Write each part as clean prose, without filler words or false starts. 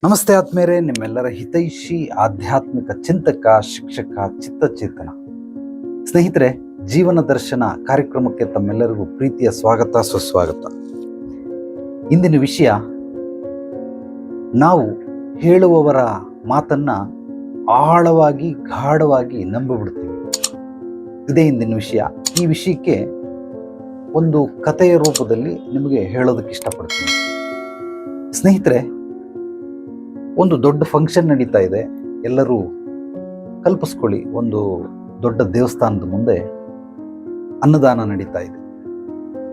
ನಮಸ್ತೆ ಆತ್ಮೇರೆ, ನಿಮ್ಮೆಲ್ಲರ ಹಿತೈಷಿ ಆಧ್ಯಾತ್ಮಿಕ ಚಿಂತಕ, ಶಿಕ್ಷಕ, ಚಿತ್ತಚೇತನ ಸ್ನೇಹಿತರೆ, ಜೀವನ ದರ್ಶನ ಕಾರ್ಯಕ್ರಮಕ್ಕೆ ತಮ್ಮೆಲ್ಲರಿಗೂ ಪ್ರೀತಿಯ ಸ್ವಾಗತ, ಸುಸ್ವಾಗತ. ಇಂದಿನ ವಿಷಯ, ನಾವು ಹೇಳುವವರ ಮಾತನ್ನ ಆಳವಾಗಿ ಗಾಢವಾಗಿ ನಂಬಿಬಿಡ್ತೀವಿ. ಇದೇ ಇಂದಿನ ವಿಷಯ. ಈ ವಿಷಯಕ್ಕೆ ಒಂದು ಕಥೆಯ ರೂಪದಲ್ಲಿ ನಿಮಗೆ ಹೇಳೋದಕ್ಕೆ ಇಷ್ಟಪಡ್ತೀನಿ. ಸ್ನೇಹಿತರೆ, ಒಂದು ದೊಡ್ಡ ಫಂಕ್ಷನ್ ನಡೀತಾ ಇದೆ. ಎಲ್ಲರೂ ಕಲ್ಪಿಸ್ಕೊಳ್ಳಿ, ಒಂದು ದೊಡ್ಡ ದೇವಸ್ಥಾನದ ಮುಂದೆ ಅನ್ನದಾನ ನಡೀತಾ ಇದೆ.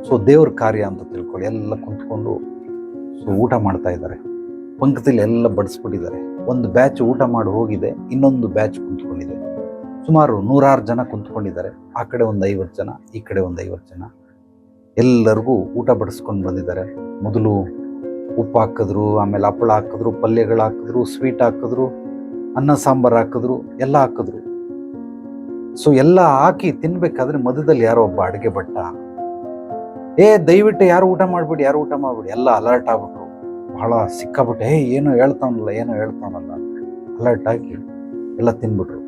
ಸೊ ದೇವ್ರ ಕಾರ್ಯ ಅಂತ ತಿಳ್ಕೊಳ್ಳಿ. ಎಲ್ಲ ಕುಂತ್ಕೊಂಡು ಊಟ ಮಾಡ್ತಾ ಇದ್ದಾರೆ. ಪಂಕ್ತಿಲಿ ಎಲ್ಲ ಬಡಿಸ್ಬಿಟ್ಟಿದ್ದಾರೆ. ಒಂದು ಬ್ಯಾಚ್ ಊಟ ಮಾಡಿ ಹೋಗಿದೆ, ಇನ್ನೊಂದು ಬ್ಯಾಚ್ ಕುಂತ್ಕೊಂಡಿದೆ. ಸುಮಾರು 100 ಜನ ಕುಂತ್ಕೊಂಡಿದ್ದಾರೆ. ಆ ಕಡೆ ಒಂದು 50 ಜನ, ಈ ಕಡೆ ಒಂದು 50 ಜನ. ಎಲ್ಲರಿಗೂ ಊಟ ಬಡಿಸ್ಕೊಂಡು ಬಂದಿದ್ದಾರೆ. ಮೊದಲು ಉಪ್ಪು ಹಾಕಿದ್ರು, ಆಮೇಲೆ ಹಪ್ಪಳ ಹಾಕಿದ್ರು, ಪಲ್ಯಗಳು ಹಾಕಿದ್ರು, ಸ್ವೀಟ್ ಹಾಕಿದ್ರು, ಅನ್ನ ಸಾಂಬಾರು ಹಾಕಿದ್ರು, ಎಲ್ಲ ಹಾಕಿದ್ರು. ಸೊ ಎಲ್ಲ ಹಾಕಿ ತಿನ್ಬೇಕಾದ್ರೆ ಮಧ್ಯದಲ್ಲಿ ಯಾರೋ ಒಬ್ಬ ಅಡುಗೆ ಭಟ್ಟ, ದಯವಿಟ್ಟು ಯಾರು ಊಟ ಮಾಡ್ಬಿಡಿ, ಎಲ್ಲ ಅಲರ್ಟ್ ಆಗ್ಬಿಟ್ರು. ಬಹಳ ಸಿಕ್ಕಾಬಿಟ್ಟು, ಏನೋ ಹೇಳ್ತಾವನಲ್ಲ ಅಲರ್ಟ್ ಆಗಿ ಎಲ್ಲ ತಿನ್ಬಿಟ್ರು.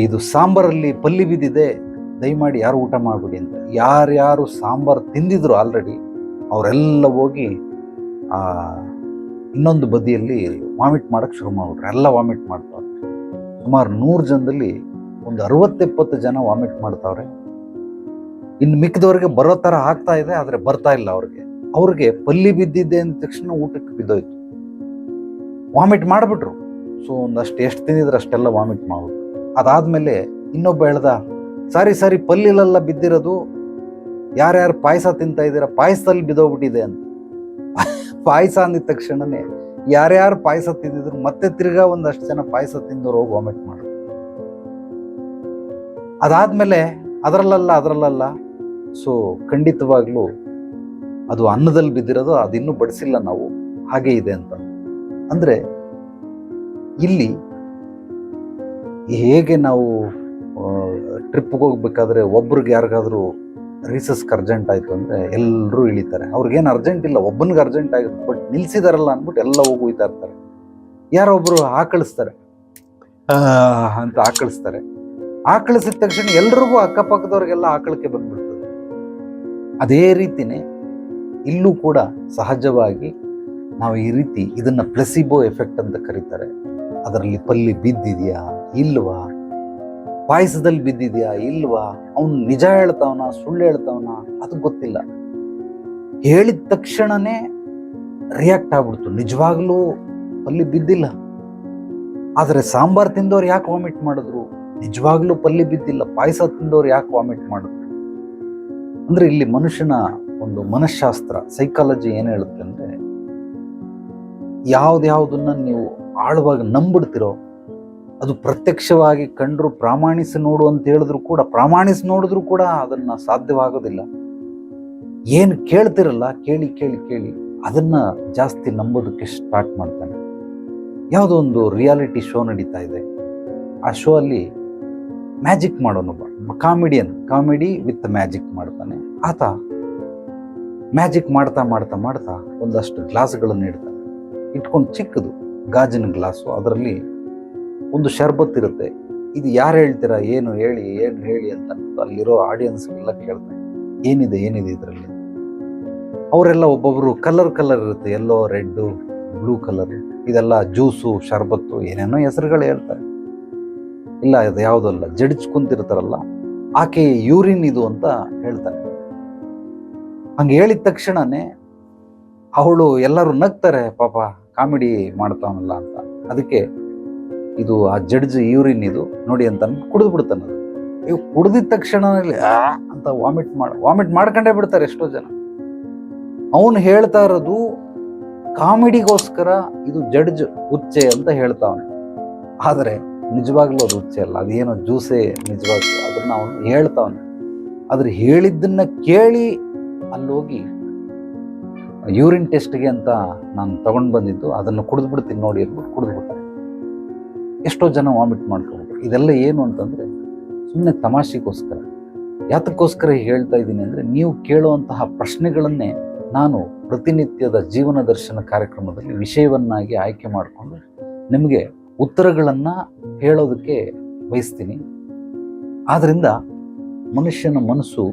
ಇದು ಸಾಂಬಾರಲ್ಲಿ ಪಲ್ಲಿ ಬಿದ್ದಿದೆ, ದಯಮಾಡಿ ಯಾರು ಊಟ ಮಾಡ್ಬಿಡಿ ಅಂತ. ಯಾರ್ಯಾರು ಸಾಂಬಾರು ತಿಂದಿದ್ರು ಆಲ್ರೆಡಿ, ಅವರೆಲ್ಲ ಹೋಗಿ ಇನ್ನೊಂದು ಬದಿಯಲ್ಲಿ ವಾಮಿಟ್ ಮಾಡಕ್ಕೆ ಶುರು ಮಾಡ್ಬಿಟ್ರು. ಎಲ್ಲ ವಾಮಿಟ್ ಮಾಡ್ತಾವ್ರೆ. ಸುಮಾರು 100 ಜನದಲ್ಲಿ ಒಂದು 60-70 ಜನ ವಾಮಿಟ್ ಮಾಡ್ತಾವ್ರೆ. ಇನ್ನು ಮಿಕ್ಕಿದವ್ರಿಗೆ ಬರೋ ಥರ ಆಗ್ತಾ ಇದೆ, ಆದರೆ ಬರ್ತಾ ಇಲ್ಲ. ಅವ್ರಿಗೆ ಪಲ್ಲಿ ಬಿದ್ದಿದ್ದೆ ಅಂದ ತಕ್ಷಣ ಊಟಕ್ಕೆ ಬಿದ್ದೋಯ್ತು. ವಾಮಿಟ್ ಮಾಡಿಬಿಟ್ರು. ಸೊ ಒಂದಷ್ಟು ಎಷ್ಟು ತಿಂದಿದ್ರೆ ಅಷ್ಟೆಲ್ಲ ವಾಮಿಟ್ ಮಾಡ್ಬಿಟ್ರು. ಅದಾದ್ಮೇಲೆ ಇನ್ನೊಬ್ಬ ಹೇಳ್ದ, ಸಾರಿ ಪಲ್ಲಿಲೆಲ್ಲ ಬಿದ್ದಿರೋದು, ಯಾರ್ಯಾರು ಪಾಯಸ ತಿಂತಾ ಇದ್ದೀರಾ, ಪಾಯಸದಲ್ಲಿ ಬಿದ್ದೋಗ್ಬಿಟ್ಟಿದೆ ಅಂತ. ಪಾಯಸ ಅಂದಿದ ತಕ್ಷಣನೇ ಯಾರ್ಯಾರು ಪಾಯಸ ತಿಂದಿದ್ರು ಮತ್ತೆ ತಿರ್ಗಾ ಒಂದಷ್ಟು ಜನ ಪಾಯಸ ತಿಂದವ್ರು ಹೋಗಿ ವಾಮಿಟ್ ಮಾಡಿದ್ರು. ಅದಾದ್ಮೇಲೆ ಅದರಲ್ಲ ಸೊ ಖಂಡಿತವಾಗ್ಲೂ ಅದು ಅನ್ನದಲ್ಲಿ ಬಿದ್ದಿರೋದು, ಅದಿನ್ನೂ ಬಡಿಸಿಲ್ಲ ನಾವು, ಹಾಗೆ ಇದೆ ಅಂತ. ಅಂದ್ರೆ ಇಲ್ಲಿ ಹೇಗೆ ನಾವು ಟ್ರಿಪ್ಗೆ ಹೋಗ್ಬೇಕಾದ್ರೆ ಒಬ್ರಿಗೆ ಯಾರಿಗಾದ್ರೂ ರೀಸಸ್ಗೆ ಅರ್ಜೆಂಟ್ ಆಯಿತು ಅಂದರೆ ಎಲ್ಲರೂ ಇಳಿತಾರೆ. ಅವ್ರಿಗೇನು ಅರ್ಜೆಂಟ್ ಇಲ್ಲ, ಒಬ್ಬನಿಗೆ ಅರ್ಜೆಂಟ್ ಆಗಿರುತ್ತೆ, ಬಟ್ ನಿಲ್ಸಿದಾರಲ್ಲ ಅಂದ್ಬಿಟ್ಟು ಎಲ್ಲ ಹೋಗಿ ಹೋಯ್ತಾ ಇರ್ತಾರೆ. ಯಾರೊಬ್ಬರು ಆಕಳಿಸ್ತಾರೆ ಅಂತ ಆಕಳಿಸಿದ ತಕ್ಷಣ ಎಲ್ರಿಗೂ ಅಕ್ಕಪಕ್ಕದವ್ರಿಗೆಲ್ಲ ಆಕಳಕ್ಕೆ ಬಂದ್ಬಿಡ್ತದೆ. ಅದೇ ರೀತಿನೇ ಇಲ್ಲೂ ಕೂಡ ಸಹಜವಾಗಿ ನಾವು ಈ ರೀತಿ ಇದನ್ನ ಪ್ಲೆಸಿಬೋ ಎಫೆಕ್ಟ್ ಅಂತ ಕರೀತಾರೆ. ಅದರಲ್ಲಿ ಪಲ್ಲಿ ಬಿದ್ದಿದೆಯಾ ಇಲ್ವಾ, ಪಾಯಸದಲ್ಲಿ ಬಿದ್ದಿದ್ಯಾ ಇಲ್ವಾ, ಅವನು ನಿಜ ಹೇಳ್ತಾವನ ಸುಳ್ಳು ಹೇಳ್ತಾವನ ಅದು ಗೊತ್ತಿಲ್ಲ. ಹೇಳಿದ ತಕ್ಷಣನೇ ರಿಯಾಕ್ಟ್ ಆಗ್ಬಿಡ್ತು. ನಿಜವಾಗ್ಲೂ ಪಲ್ಲಿ ಬಿದ್ದಿಲ್ಲ, ಆದರೆ ಸಾಂಬಾರ್ ತಿಂದವ್ರು ಯಾಕೆ ವಾಮಿಟ್ ಮಾಡಿದ್ರು, ನಿಜವಾಗ್ಲೂ ಪಲ್ಲಿ ಬಿದ್ದಿಲ್ಲ, ಪಾಯಸ ತಿಂದವ್ರು ಯಾಕೆ ವಾಮಿಟ್ ಮಾಡಿದ್ರು. ಅಂದ್ರೆ ಇಲ್ಲಿ ಮನುಷ್ಯನ ಒಂದು ಮನಃಶಾಸ್ತ್ರ, ಸೈಕಾಲಜಿ ಏನ್ ಹೇಳುತ್ತೆ ಅಂದ್ರೆ, ಯಾವ್ದನ್ನ ನೀವು ಆಳವಾಗಿ ನಂಬಿಡ್ತಿರೋ ಅದು ಪ್ರತ್ಯಕ್ಷವಾಗಿ ಕಂಡ್ರು, ಪ್ರಾಮಾಣಿಸಿ ನೋಡು ಅಂತ ಹೇಳಿದ್ರು ಕೂಡ, ಪ್ರಾಮಾಣಿಸಿ ನೋಡಿದ್ರು ಕೂಡ ಅದನ್ನ ಸಾಧ್ಯವಾಗೋದಿಲ್ಲ. ಏನು ಕೇಳ್ತಿರಲ್ಲ, ಕೇಳಿ ಅದನ್ನ ಜಾಸ್ತಿ ನಂಬೋದಕ್ಕೆ ಸ್ಟಾರ್ಟ್ ಮಾಡ್ತಾನೆ. ಯಾವುದೋ ಒಂದು ರಿಯಾಲಿಟಿ ಶೋ ನಡೀತಾ ಇದೆ. ಆ ಶೋ ಅಲ್ಲಿ ಮ್ಯಾಜಿಕ್ ಮಾಡೋನೊಬ್ಬ ಕಾಮಿಡಿಯನ್, ಕಾಮಿಡಿ ವಿತ್ ಮ್ಯಾಜಿಕ್ ಮಾಡ್ತಾನೆ. ಆತ ಮ್ಯಾಜಿಕ್ ಮಾಡ್ತಾ ಒಂದಷ್ಟು ಗ್ಲಾಸ್ಗಳನ್ನು ಇಟ್ಕೊಂಡು, ಚಿಕ್ಕದು ಗಾಜಿನ ಗ್ಲಾಸು, ಅದರಲ್ಲಿ ಒಂದು ಶರ್ಬತ್ ಇರುತ್ತೆ. ಇದು ಯಾರು ಹೇಳ್ತೀರಾ, ಏನು ಹೇಳಿ ಅಂತ ಅಲ್ಲಿರೋ ಆಡಿಯನ್ಸ್ಗೆಲ್ಲ ಕೇಳ್ತಾರೆ, ಏನಿದೆ ಇದರಲ್ಲಿ. ಅವರೆಲ್ಲ ಒಬ್ಬೊಬ್ರು ಕಲರ್ ಇರುತ್ತೆ, ಯೆಲ್ಲೋ, ರೆಡ್, ಬ್ಲೂ ಕಲರ್, ಇದೆಲ್ಲ ಜ್ಯೂಸು, ಶರ್ಬತ್ತು, ಏನೇನೋ ಹೆಸರುಗಳು ಹೇಳ್ತಾರೆ. ಇಲ್ಲ, ಇದು ಯಾವುದಲ್ಲ, ಜಡ್ಜ್ ಕುಂತಿರ್ತಾರಲ್ಲ, ಆಕೆ ಯೂರಿನ್ ಇದು ಅಂತ ಹೇಳ್ತಾನೆ. ಹಂಗೆ ಹೇಳಿದ ತಕ್ಷಣನೇ ಅವಳು, ಎಲ್ಲರೂ ನಗ್ತಾರೆ, ಪಾಪ ಕಾಮಿಡಿ ಮಾಡ್ತಾವನಲ್ಲ ಅಂತ. ಅದಕ್ಕೆ ಇದು ಆ ಜಡ್ಜ್ ಯೂರಿನ್ ಇದು ನೋಡಿ ಅಂತ ಕುಡಿದು ಬಿಡ್ತಾನೆ. ಕುಡ್ದಿದ ತಕ್ಷಣ ಅಂತ ವಾಮಿಟ್ ಮಾಡ್ಕೊಂಡೇ ಬಿಡ್ತಾರೆ ಎಷ್ಟೋ ಜನ. ಅವನು ಹೇಳ್ತಾ ಇರೋದು ಕಾಮಿಡಿಗೋಸ್ಕರ, ಇದು ಜಡ್ಜ್ ಹುಚ್ಚೆ ಅಂತ ಹೇಳ್ತಾವನೆ. ಆದರೆ ನಿಜವಾಗ್ಲೂ ಅದು ಹುಚ್ಚೆ ಅಲ್ಲ, ಅದೇನೋ ಜ್ಯೂಸೇ ನಿಜವಾಗ್ಲೂ. ಅದನ್ನ ಅವನು ಹೇಳ್ತಾವನೆ. ಆದ್ರೆ ಹೇಳಿದ್ದನ್ನ ಕೇಳಿ ಅಲ್ಲೋಗಿ ಯೂರಿನ್ ಟೆಸ್ಟ್ಗೆ ಅಂತ ನಾನು ತಗೊಂಡು ಬಂದಿದ್ದು, ಅದನ್ನು ಕುಡಿದ್ಬಿಡ್ತೀನಿ ನೋಡಿ ಅಂದ್ಬಿಟ್ಟು ಕುಡಿದ್ಬಿಟ್ಟ. ಎಷ್ಟೋ ಜನ ವಾಮಿಟ್ ಮಾಡ್ಕೊಬೇಕು. ಇದೆಲ್ಲ ಏನು ಅಂತಂದ್ರೆ ಸುಮ್ಮನೆ ತಮಾಷೆಗೋಸ್ಕರ. ಯಾತಕ್ಕೋಸ್ಕರ ಹೇಳ್ತಾ ಇದ್ದೀನಿ ಅಂದರೆ, ನೀವು ಕೇಳುವಂತಹ ಪ್ರಶ್ನೆಗಳನ್ನೇ ನಾನು ಪ್ರತಿನಿತ್ಯದ ಜೀವನ ದರ್ಶನ ಕಾರ್ಯಕ್ರಮದಲ್ಲಿ ವಿಷಯವನ್ನಾಗಿ ಆಯ್ಕೆ ಮಾಡಿಕೊಂಡು ನಿಮಗೆ ಉತ್ತರಗಳನ್ನು ಹೇಳೋದಕ್ಕೆ ಬಯಸ್ತೀನಿ. ಆದ್ದರಿಂದ ಮನುಷ್ಯನ ಮನಸ್ಸು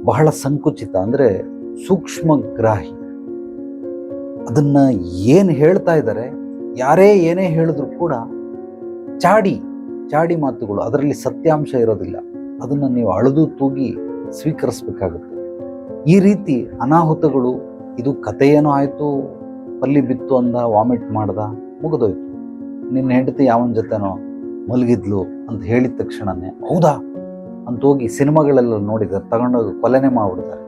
ಬಹಳ ಸಂಕುಚಿತ, ಅಂದರೆ ಸೂಕ್ಷ್ಮಗ್ರಾಹಿ. ಅದನ್ನು ಏನು ಹೇಳ್ತಾ ಇದ್ದಾರೆ, ಯಾರೇ ಏನೇ ಹೇಳಿದ್ರು ಕೂಡ ಚಾಡಿ ಮಾತುಗಳು, ಅದರಲ್ಲಿ ಸತ್ಯಾಂಶ ಇರೋದಿಲ್ಲ. ಅದನ್ನು ನೀವು ಅಳೆದು ತೂಗಿ ಸ್ವೀಕರಿಸಬೇಕಾಗುತ್ತೆ. ಈ ರೀತಿ ಅನಾಹುತಗಳು, ಇದು ಕತೆ ಏನೋ ಆಯಿತು, ಪಲ್ಲಿ ಬಿತ್ತು ಅಂದ, ವಾಮಿಟ್ ಮಾಡ್ದ, ಮುಗಿದೋಯ್ತು. ನಿನ್ನ ಹೆಂಡತಿ ಯಾವನ ಜೊತೆನೋ ಮಲಗಿದ್ಲು ಅಂತ ಹೇಳಿದ ತಕ್ಷಣನೇ ಹೌದಾ ಅಂತ ಹೋಗಿ ಸಿನಿಮಾಗಳೆಲ್ಲ ನೋಡಿದ್ದಾರೆ, ತಗೊಂಡೋಗಿ ಕೊಲೆನೇ ಮಾಡಿಬಿಡ್ತಾರೆ.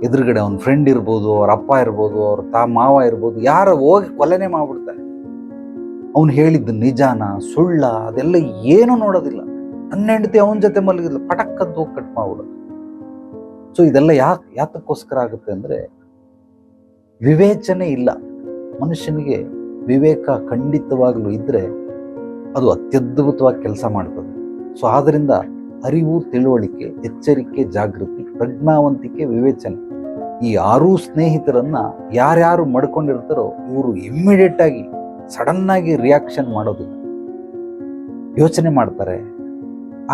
ಎದುರುಗಡೆ ಅವ್ನ ಫ್ರೆಂಡ್ ಇರ್ಬೋದು, ಅವ್ರ ಅಪ್ಪ ಇರ್ಬೋದು, ಅವ್ರ ಮಾವ ಇರ್ಬೋದು, ಯಾರು ಹೋಗಿ ಕೊಲೆನೇ ಮಾಡಿಬಿಡ್ತಾರೆ. ಅವ್ನು ಹೇಳಿದ್ದು ನಿಜಾನ ಸುಳ್ಳ ಅದೆಲ್ಲ ಏನೂ ನೋಡೋದಿಲ್ಲ. ನನ್ನ ಹೆಂಡತಿ ಅವನ ಜೊತೆ ಮಲಗಿದ್ಲು, ಪಟಕ್ಕಂತ ಹೋಗಿ ಕಟ್ ಮಾಡ್ಬಿಡೋದು. ಸೊ ಇದೆಲ್ಲ ಯಾತಕ್ಕೋಸ್ಕರ ಆಗುತ್ತೆ ಅಂದರೆ ವಿವೇಚನೆ ಇಲ್ಲ. ಮನುಷ್ಯನಿಗೆ ವಿವೇಕ ಖಂಡಿತವಾಗ್ಲೂ ಇದ್ದರೆ ಅದು ಅತ್ಯದ್ಭುತವಾಗಿ ಕೆಲಸ ಮಾಡ್ತದೆ. ಸೊ ಆದ್ದರಿಂದ ಅರಿವು, ತಿಳುವಳಿಕೆ, ಎಚ್ಚರಿಕೆ, ಜಾಗೃತಿ, ಪ್ರಜ್ಞಾವಂತಿಕೆ, ವಿವೇಚನೆ, ಈ 6 ಸ್ನೇಹಿತರನ್ನ ಯಾರ್ಯಾರು ಮಡ್ಕೊಂಡಿರ್ತಾರೋ ಇವರು ಇಮ್ಮಿಡಿಯೇಟ್ ಆಗಿ ಸಡನ್ನಾಗಿ ರಿಯಾಕ್ಷನ್ ಮಾಡೋದಿಲ್ಲ. ಯೋಚನೆ ಮಾಡ್ತಾರೆ,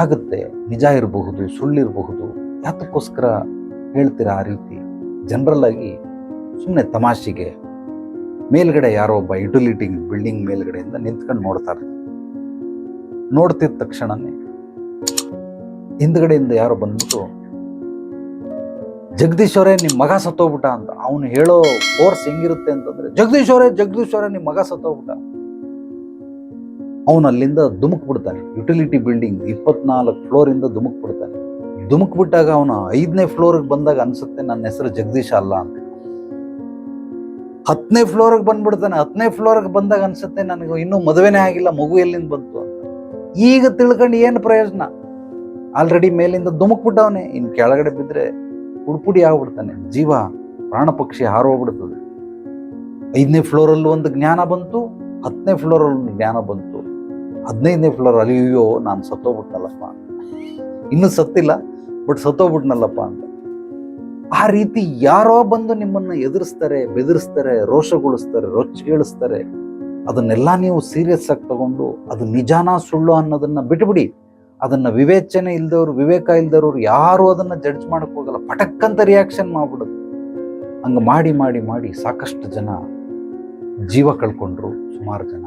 ಆಗುತ್ತೆ, ನಿಜ ಇರಬಹುದು, ಸುಳ್ಳಿರಬಹುದು, ಯಾತಕ್ಕೋಸ್ಕರ ಹೇಳ್ತೀರಾ ಆ ರೀತಿ? ಜನರಲ್ ಆಗಿ ಸುಮ್ಮನೆ ತಮಾಷೆಗೆ ಮೇಲ್ಗಡೆ ಯಾರೋ ಒಬ್ಬ ಯುಟಿಲಿಟಿ ಬಿಲ್ಡಿಂಗ್ ಮೇಲ್ಗಡೆಯಿಂದ ನಿಂತ್ಕೊಂಡು ನೋಡ್ತಾರೆ. ನೋಡ್ತಿದ್ದ ತಕ್ಷಣನೇ ಹಿಂದ್ಗಡೆಯಿಂದ ಯಾರೋ ಬಂದ್ಬಿಟ್ಟು, ಜಗದೀಶ್ ಅವರೇ ನಿಮ್ಮ ಮಗ ಸತ್ತೋಗ್ಬಿಟ್ಟ ಅಂತ. ಅವನು ಹೇಳೋ ಫೋರ್ಸ್ ಹೆಂಗಿರುತ್ತೆ ಅಂತಂದ್ರೆ, ಜಗದೀಶ್ ಅವರೇ ನಿಮ್ಮ ಮಗ ಸತ್ತೋಗ್ಬಿಟ್ಟ. ಅವನು ಅಲ್ಲಿಂದ ಧುಮುಕ್ ಬಿಡ್ತಾನೆ. ಯುಟಿಲಿಟಿ ಬಿಲ್ಡಿಂಗ್ 24 ಫ್ಲೋರಿಂದ ಧುಮುಕ್ ಬಿಡ್ತಾನೆ. ಧುಮುಕ್ ಬಿಟ್ಟಾಗ ಅವನು 5ನೇ ಫ್ಲೋರ್ಗೆ ಬಂದಾಗ ಅನ್ಸುತ್ತೆ ನನ್ನ ಹೆಸರು ಜಗದೀಶ ಅಲ್ಲ ಅಂತ. 10ನೇ ಫ್ಲೋರ್ಗೆ ಬಂದ್ಬಿಡ್ತಾನೆ. 10ನೇ ಫ್ಲೋರ್ಗೆ ಬಂದಾಗ ಅನ್ಸುತ್ತೆ ನನಗೆ ಇನ್ನೂ ಮದುವೆನೇ ಆಗಿಲ್ಲ, ಮಗು ಎಲ್ಲಿಂದ ಬಂತು ಅಂತ. ಈಗ ತಿಳ್ಕೊಂಡು ಏನು ಪ್ರಯೋಜನ? ಆಲ್ರೆಡಿ ಮೇಲಿಂದ ಧುಮುಕ್ಬಿಟ್ಟವನೇ, ಇನ್ನು ಕೆಳಗಡೆ ಬಿದ್ದರೆ ಪುಡಿ ಆಗ್ಬಿಡ್ತಾನೆ. ಜೀವ ಪ್ರಾಣ ಪಕ್ಷಿ ಹಾರೋಗ್ಬಿಡ್ತದೆ. 5ನೇ ಫ್ಲೋರಲ್ಲೂ ಒಂದು ಜ್ಞಾನ ಬಂತು, 10ನೇ ಫ್ಲೋರಲ್ಲಿ ಒಂದು ಜ್ಞಾನ ಬಂತು, 15ನೇ ಫ್ಲೋರ್ ಅಯ್ಯೋ ನಾನು ಸತ್ತೋಗ್ಬಿಟ್ನಲ್ಲಪ್ಪ, ಇನ್ನೂ ಸತ್ತಿಲ್ಲ ಬಟ್ ಸತ್ತೋಗ್ಬಿಟ್ನಲ್ಲಪ್ಪ ಅಂತ. ಆ ರೀತಿ ಯಾರೋ ಬಂದು ನಿಮ್ಮನ್ನು ಎದುರಿಸ್ತಾರೆ, ಬೆದರಿಸ್ತಾರೆ, ರೋಷಗೊಳಿಸ್ತಾರೆ, ರೊಚ್ಚಿಗೇಳಿಸ್ತಾರೆ. ಅದನ್ನೆಲ್ಲ ನೀವು ಸೀರಿಯಸ್ ಆಗಿ ತಗೊಂಡು ಅದು ನಿಜಾನ ಸುಳ್ಳು ಅನ್ನೋದನ್ನ ಬಿಟ್ಬಿಡಿ. ಅದನ್ನ ವಿವೇಚನೆ ಇಲ್ದವ್ರು, ವಿವೇಕ ಇಲ್ದವ್ರು ಯಾರು ಅದನ್ನ ಜಡ್ಜ್ ಮಾಡಕ್ ಹೋಗಲ್ಲ. ಪಟಕ್ಕಂತ ರಿಯಾಕ್ಷನ್ ಮಾಡ್ಬಿಡೋದು. ಹಂಗ ಮಾಡಿ ಮಾಡಿ ಮಾಡಿ ಸಾಕಷ್ಟು ಜನ ಜೀವ ಕಳ್ಕೊಂಡ್ರು, ಸುಮಾರು ಜನ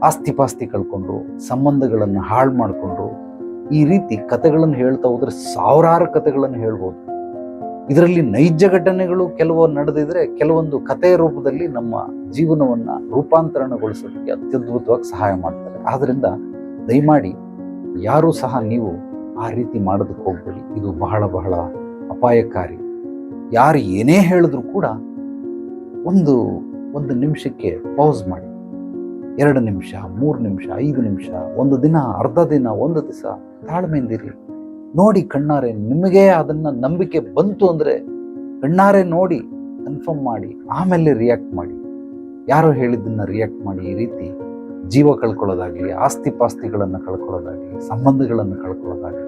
ಆಸ್ತಿ ಪಾಸ್ತಿ ಕಳ್ಕೊಂಡ್ರು, ಸಂಬಂಧಗಳನ್ನು ಹಾಳು ಮಾಡಿಕೊಂಡ್ರು. ಈ ರೀತಿ ಕಥೆಗಳನ್ನು ಹೇಳ್ತಾ ಹೋದ್ರೆ ಸಾವಿರಾರು ಕಥೆಗಳನ್ನು ಹೇಳ್ಬೋದು. ಇದರಲ್ಲಿ ನೈಜ ಘಟನೆಗಳು ಕೆಲವು ನಡೆದಿದ್ರೆ, ಕೆಲವೊಂದು ಕಥೆಯ ರೂಪದಲ್ಲಿ ನಮ್ಮ ಜೀವನವನ್ನ ರೂಪಾಂತರಣಗೊಳಿಸೋದಕ್ಕೆ ಅತ್ಯದ್ಭುತವಾಗಿ ಸಹಾಯ ಮಾಡ್ತಾರೆ. ಆದ್ರಿಂದ ದಯಮಾಡಿ ಯಾರೂ ಸಹ ನೀವು ಆ ರೀತಿ ಮಾಡೋದಕ್ಕೆ ಹೋಗ್ಬೇಡಿ. ಇದು ಬಹಳ ಬಹಳ ಅಪಾಯಕಾರಿ. ಯಾರು ಏನೇ ಹೇಳಿದ್ರು ಕೂಡ ಒಂದು ನಿಮಿಷಕ್ಕೆ ಪೌಸ್ ಮಾಡಿ. 2 ನಿಮಿಷ, 3 ನಿಮಿಷ, 5 ನಿಮಿಷ, 1 ದಿನ, ಅರ್ಧ ದಿನ, 1 ದಿವಸ ತಾಳ್ಮೆಯಿಂದಿರಿ. ನೋಡಿ ಕಣ್ಣಾರೆ. ನಿಮಗೆ ಅದನ್ನ ನಂಬಿಕೆ ಬಂತು ಅಂದ್ರೆ ಕಣ್ಣಾರೆ ನೋಡಿ, ಕನ್ಫರ್ಮ್ ಮಾಡಿ, ಆಮೇಲೆ ರಿಯಾಕ್ಟ್ ಮಾಡಿ. ಯಾರೋ ಹೇಳಿದ್ದನ್ನ ರಿಯಾಕ್ಟ್ ಮಾಡಿ. ಈ ರೀತಿ ಜೀವ ಕಳ್ಕೊಳ್ಳೋದಾಗ್ಲಿ, ಆಸ್ತಿ ಪಾಸ್ತಿಗಳನ್ನು ಕಳ್ಕೊಳ್ಳೋದಾಗ್ಲಿ, ಸಂಬಂಧಗಳನ್ನು ಕಳ್ಕೊಳ್ಳೋದಾಗ್ಲಿ,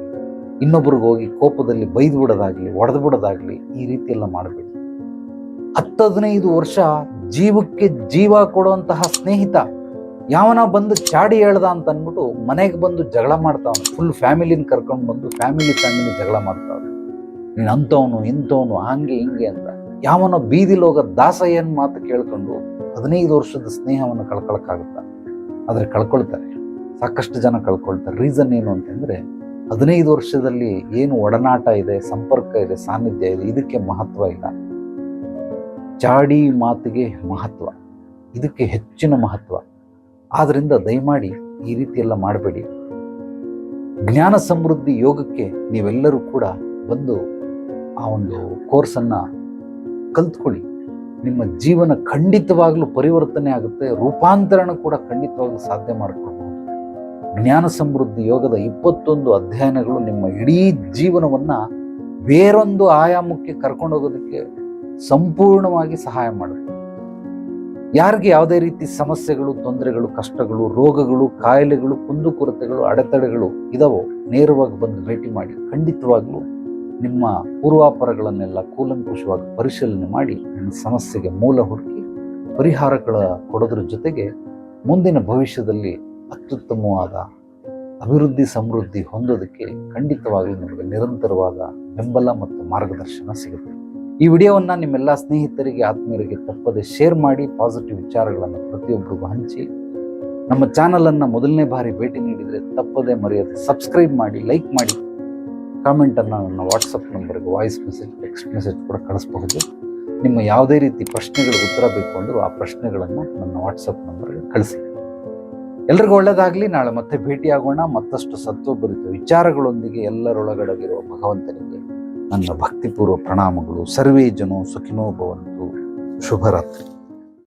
ಇನ್ನೊಬ್ರಿಗೆ ಹೋಗಿ ಕೋಪದಲ್ಲಿ ಬೈದು ಬಿಡೋದಾಗ್ಲಿ, ಒಡೆದು ಬಿಡೋದಾಗ್ಲಿ, ಈ ರೀತಿ ಎಲ್ಲ ಮಾಡಬೇಡಿ. 10-15 ವರ್ಷ ಜೀವಕ್ಕೆ ಜೀವ ಕೊಡುವಂತಹ ಸ್ನೇಹಿತ ಯಾವನ ಬಂದು ಚಾಡಿ ಹೇಳ್ದ ಅಂತ ಅಂದ್ಬಿಟ್ಟು ಮನೆಗೆ ಬಂದು ಜಗಳ ಮಾಡ್ತಾವನು. ಫುಲ್ ಫ್ಯಾಮಿಲಿನ ಕರ್ಕೊಂಡು ಬಂದು ಫ್ಯಾಮಿಲಿ ಜಗಳ ಮಾಡ್ತಾವ್ರೆ. ನೀನು ಅಂಥವನು ಇಂಥವನು ಹಂಗೆ ಹಿಂಗೆ ಅಂತ. ಯಾವನ ಬೀದಿಲಿ ಹೋಗೋ ದಾಸಯ್ಯನ ಮಾತು ಕೇಳ್ಕೊಂಡು 15 ವರ್ಷದ ಸ್ನೇಹವನ್ನು ಕಳ್ಕೊಳಕ್ಕಾಗುತ್ತ? ಆದರೆ ಕಳ್ಕೊಳ್ತಾರೆ, ಸಾಕಷ್ಟು ಜನ ಕಳ್ಕೊಳ್ತಾರೆ. ರೀಸನ್ ಏನು ಅಂತಂದರೆ 15 ವರ್ಷದಲ್ಲಿ ಏನು ಒಡನಾಟ ಇದೆ, ಸಂಪರ್ಕ ಇದೆ, ಸಾನ್ನಿಧ್ಯ ಇದೆ, ಇದಕ್ಕೆ ಮಹತ್ವ ಇಲ್ಲ. ಚಾಡಿ ಮಾತಿಗೆ ಮಹತ್ವ, ಇದಕ್ಕೆ ಹೆಚ್ಚಿನ ಮಹತ್ವ. ಆದ್ದರಿಂದ ದಯಮಾಡಿ ಈ ರೀತಿ ಎಲ್ಲ ಮಾಡಬೇಡಿ. ಜ್ಞಾನ ಸಮೃದ್ಧಿ ಯೋಗಕ್ಕೆ ನೀವೆಲ್ಲರೂ ಕೂಡ ಬಂದು ಆ ಒಂದು ಕೋರ್ಸನ್ನು ಕಲ್ತ್ಕೊಳ್ಳಿ. ನಿಮ್ಮ ಜೀವನ ಖಂಡಿತವಾಗ್ಲೂ ಪರಿವರ್ತನೆ ಆಗುತ್ತೆ. ರೂಪಾಂತರಣ ಕೂಡ ಖಂಡಿತವಾಗ್ಲೂ ಸಾಧ್ಯ ಮಾಡಿಕೊಳ್ಬಹುದು. ಜ್ಞಾನ ಸಮೃದ್ಧಿ ಯೋಗದ 21 ಅಧ್ಯಯನಗಳು ನಿಮ್ಮ ಇಡೀ ಜೀವನವನ್ನ ಬೇರೊಂದು ಆಯಾಮಕ್ಕೆ ಕರ್ಕೊಂಡೋಗೋದಕ್ಕೆ ಸಂಪೂರ್ಣವಾಗಿ ಸಹಾಯ ಮಾಡುತ್ತೆ. ಯಾರಿಗೆ ಯಾವುದೇ ರೀತಿ ಸಮಸ್ಯೆಗಳು, ತೊಂದರೆಗಳು, ಕಷ್ಟಗಳು, ರೋಗಗಳು, ಕಾಯಿಲೆಗಳು, ಕುಂದುಕೊರತೆಗಳು, ಅಡೆತಡೆಗಳು ಇದಾವೋ ನೇರವಾಗಿ ಬಂದು ಭೇಟಿ ಮಾಡಿ. ಖಂಡಿತವಾಗ್ಲೂ ನಿಮ್ಮ ಪೂರ್ವಾಪರಗಳನ್ನೆಲ್ಲ ಕೂಲಂಕುಷವಾಗಿ ಪರಿಶೀಲನೆ ಮಾಡಿ ನಿಮ್ಮ ಸಮಸ್ಯೆಗೆ ಮೂಲ ಹುಡುಕಿ ಪರಿಹಾರಗಳ ಕೊಡೋದ್ರ ಜೊತೆಗೆ ಮುಂದಿನ ಭವಿಷ್ಯದಲ್ಲಿ ಅತ್ಯುತ್ತಮವಾದ ಅಭಿವೃದ್ಧಿ ಸಮೃದ್ಧಿ ಹೊಂದೋದಕ್ಕೆ ಖಂಡಿತವಾಗಲೂ ನಿಮಗೆ ನಿರಂತರವಾದ ಬೆಂಬಲ ಮತ್ತು ಮಾರ್ಗದರ್ಶನ ಸಿಗುತ್ತೆ. ಈ ವಿಡಿಯೋವನ್ನು ನಿಮ್ಮೆಲ್ಲ ಸ್ನೇಹಿತರಿಗೆ ಆತ್ಮೀಯರಿಗೆ ತಪ್ಪದೆ ಶೇರ್ ಮಾಡಿ, ಪಾಸಿಟಿವ್ ವಿಚಾರಗಳನ್ನು ಪ್ರತಿಯೊಬ್ಬರಿಗೂ ಹಂಚಿ. ನಮ್ಮ ಚಾನಲನ್ನು ಮೊದಲನೇ ಬಾರಿ ಭೇಟಿ ನೀಡಿದರೆ ತಪ್ಪದೆ ಮರೆಯದೆ ಸಬ್ಸ್ಕ್ರೈಬ್ ಮಾಡಿ, ಲೈಕ್ ಮಾಡಿ. ಕಾಮೆಂಟನ್ನು ನನ್ನ ವಾಟ್ಸಪ್ ನಂಬರ್ಗೆ ವಾಯ್ಸ್ ಮೆಸೇಜ್, ಟೆಕ್ಸ್ಟ್ ಮೆಸೇಜ್ ಕೂಡ ಕಳಿಸಬಹುದು. ನಿಮ್ಮ ಯಾವುದೇ ರೀತಿ ಪ್ರಶ್ನೆಗಳಿಗೆ ಉತ್ತರ ಬೇಕು ಅಂದರೂ ಆ ಪ್ರಶ್ನೆಗಳನ್ನು ನನ್ನ ವಾಟ್ಸಪ್ ನಂಬರ್ಗೆ ಕಳಿಸಿ. ಎಲ್ರಿಗೂ ಒಳ್ಳೆಯದಾಗಲಿ. ನಾಳೆ ಮತ್ತೆ ಭೇಟಿಯಾಗೋಣ ಮತ್ತಷ್ಟು ಸತ್ವಭರಿತ ವಿಚಾರಗಳೊಂದಿಗೆ. ಎಲ್ಲರೊಳಗಡಗಿರುವ ಭಗವಂತನಿಗೆ ನನ್ನ ಭಕ್ತಿಪೂರ್ವ ಪ್ರಣಾಮಗಳು. ಸರ್ವೇ ಜನೋ ಸುಖಿನೋ ಭವಂತು. ಶುಭರಾತ್ರಿ.